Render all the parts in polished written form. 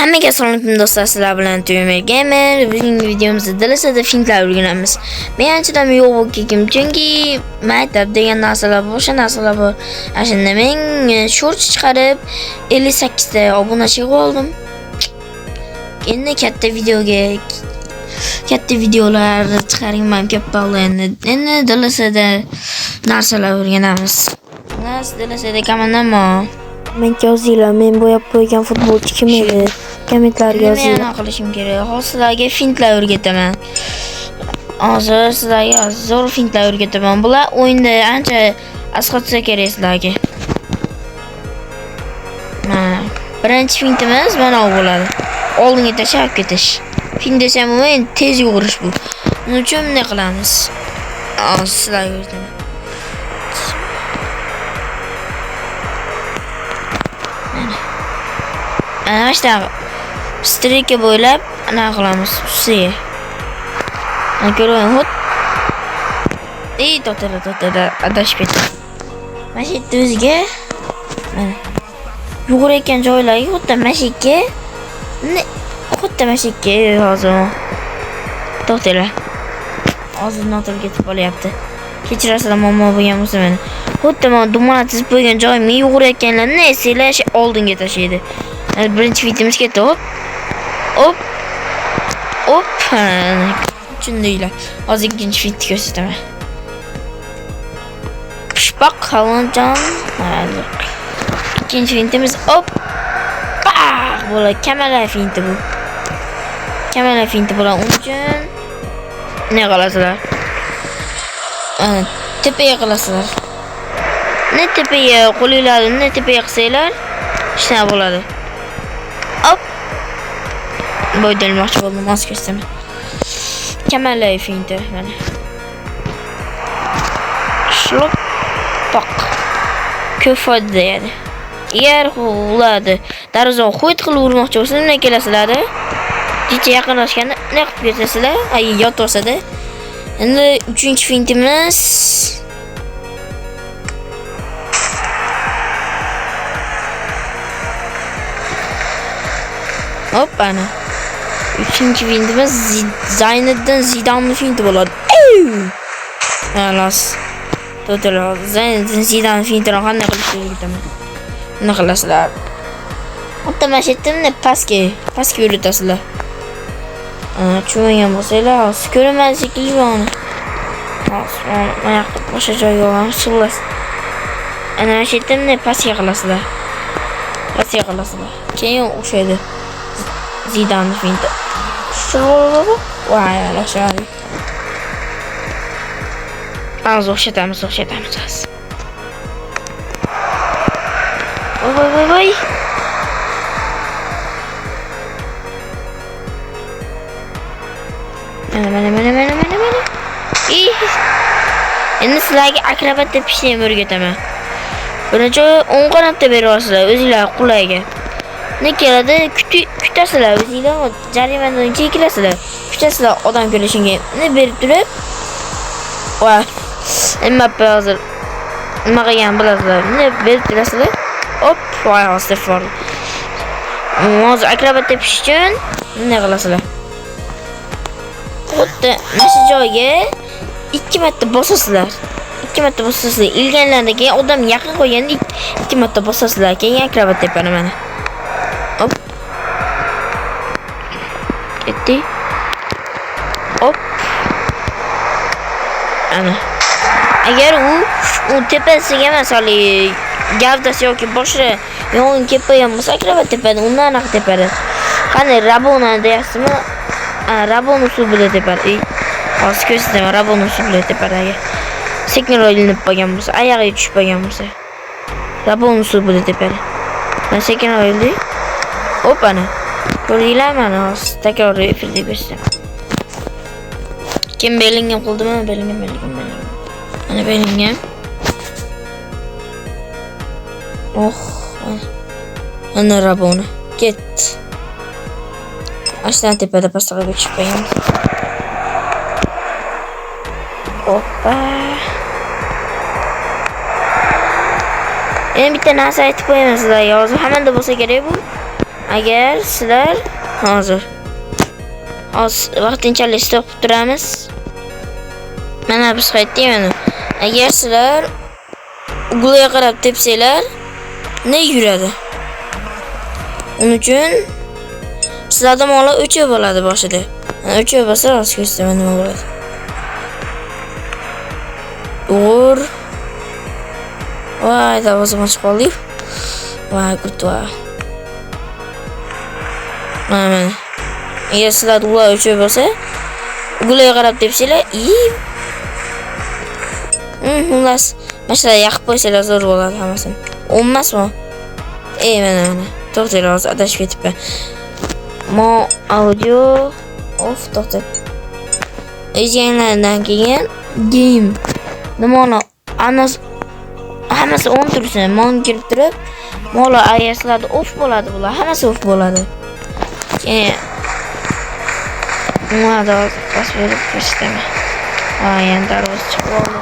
Hammaga assalomu do'stlar, sizlar bilan Tumi Gamer. Bugungi videomizda DLC'da fintlar o'rganamiz. Men anchadan yo'q bo'lib keldim, chunki maktab degan narsalar bor, o'sha narsalar bor. Shunda men short chiqarib 58 ta obunachi oldim. Endi katta videolar chiqarayman deb endi DLC'da narsalar o'rganamiz. DLC'da komandamo Men yozinglar, men bo'yab qo'ygan futbolchi kim edi? Kommentlarga yozinglar. Men qilishim kerak. Hozir sizlarga fintlar o'rgataman. Hozir sizlarga zo'r fintlar o'rgataman. Bular o'yinda ancha asqatsa kerak sizlarga. Mana birinchi fintimiz mana bu bo'ladi. Oldinga tashlab ketish. Fint desam men tez yugurish bu. Buning uchun bunday qilamiz. Hozir sizlarga o'rgataman. Ana işte strike bo'ylab ana qilamiz. Ustiga. Ana ko'ring, hop. To'xtada, adashib ketdi. Mana shu yerda o'ziga mana yugurayotgan joylariga xuddi mashikka hozir. To'xtanglar. Hozir noto'g'ri ketib qolyapti. Kechirasizlar, muammo bo'lgan bo'lsa meni. Xuddi men dumani tizib qo'ygan joyimga yugurayotganlarni esinglar oldinga tashlaydi. Birinchi fitimiz ketdi. Hop. Tushundinglar. Hozir ikkinchi fitni ko'rsataman. Pushbaq qalonjon. Ikkinchi fitimiz hop. Bo'ladi. Kamala finti bu. Kamala finti bo'ladi. Uning uchun ne qilasizlar? Tepaga qilasizlar. Ne tepaga qo'linglarni tepaga qilsanglar, shuna bo'ladi. Hop. Boydalmoqchi bo'ldim, mas ko'rsataman. Kamalay finti mana. Shlop poq. Ko'fod deydi. Agar ularni darvozani qo'yit qilib urmoqchi bo'lsa, nima kelasizlar? Kecha yaqinlashganda nima qilib ketasizlar? Yotib-da. Endi 3-fintimiz hop ana. 3-fintimiz Zayniddin Zidanning finti bo'ladi. Xalos. To'g'ri, Zayniddin Zidanning fintini qanday qilishni o'rgataman. Nima qilasizlar? Hatto mashitimni pastga yuritasizlar. Tushungan bo'lsanglar, hozir ko'raman shekilli buni. Hozir mana boshqa joyga olamiz, xullas. Ana mashitimni pastga qilasizlar. Keyin o'xshaydi. Zidanning finti. Voy, alashadi. Hozir o'xshatamiz. Voy. Mana. Endi sizlarga akrobat tepishni o'rgataman. Birinchi o'ng qanotda berasizlar, o'zingizlar qulayga. Ne keladi? Kutasizlar, o'zingizlar jarimadan chekilasizlar. Kutasizlar odam kelishiga. Ne berib turib, va Mbappe hozir nima qilgan bilasizlar? Ne berib turasizlar? Hop, voy hozir for. Hozir akrobat tepish uchun nima qilasizlar? Xuddi mana shu joyga 2 marta bosasizlar. Ilganlardan keyin odam yaqin qo'yganda 2 marta bosasizlar. Keyin akrobat tepani mana. Hop. Ketdi. Hop. Ana. Agar u tepasiga masali gavdasi yoki boshqa yong'in kelib qo'ygan bo'lsa, akrobat tepadi, undan aniq tepadi. Qani Rabona deyapsizmi? Rabon usulida tepadi. Hozir ko'rsataman, Rabon usulida tepadi. Sekinroq ilinib qolgan bo'lsa, oyog'iga tushib qolgan bo'lsa, Rabon usulida tepadi. Men sekinroq ildi. Hop ana. Ko'ringlar mana hozir takror efirda ko'rsataman. Kim Bellingham qo'ldimi? Bellingham. Ana Bellingham. Ana Rabona. Ket. Ashtan tepada pastga tushib qo'yamiz. Hoppa. Endi bitta narsa aytib qo'yamiz sizlarga. Hozir hammanda bo'lsa kerak bu. Agar sizlar hozir vaqtinchalik stop qilib turamiz. Mana biz qaytdik mana. Agar sizlar Google'ga qarab tepsanglar, ne yuradi? Uning uchun sizlarda mola o'chib bo'ladi boshida. O'chib bo'lsa, hozir ko'rsataman nima bo'ladi. Voy, davozim ochib qoldik. Voy, kurtva. Mana. Agar sizlar ular o'chib bo'lsa, Google'ga qarab tepsanglar, xullas, mana yaqib qo'ysanglar zo'r bo'ladi hammasini. O'nmasmi? Mana. To'xtanglar, hozir adashib ketibman. Audio off to'xtat. Ejanglardan keyin game. Nimani hammasi on tursin. Mon kirib turib, mola ayaslarda off bo'ladi bular. Hammasi off bo'ladi. Keyin nima bas berib ko'rsataman. Yana darvoza chiqib oldi.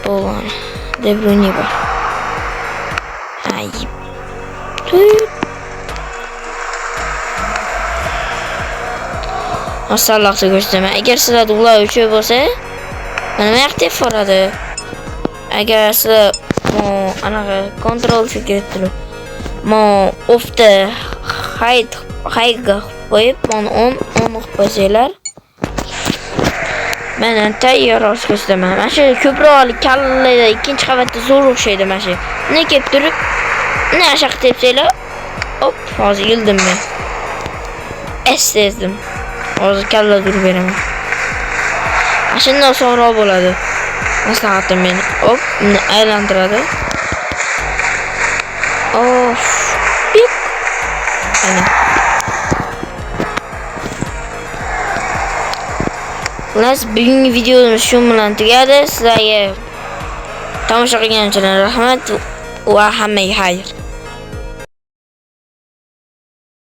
Bo'lgan. De Bruyne bor. Ayib. Masalliqni ko'rsataman. Agar sizlarda ular o'chib bo'lsa, nima yoqib boradi? Agar sizlar anaqa kontrol fikr turib, offda hide qo'yib, on qilib qo'ysanglar, mana tayyor ko'rsataman. Mana shu ko'proq kallada ikkinchi qavatda zo'r o'xshaydi mana shu. Nima kelib turib, nima shaq tepsanglar, hop, hozir yildim men. Esdezdim. Hozir kalla durib beraman. Shundan so'ngroq bo'ladi. Maslahatim meni. Hop, aylantiradi. Of. Pik. Ana. Xullas, bugungi videomiz shu bilan tugadi. Sizlarga tomosha qilganingiz uchun rahmat va hammaga xayr.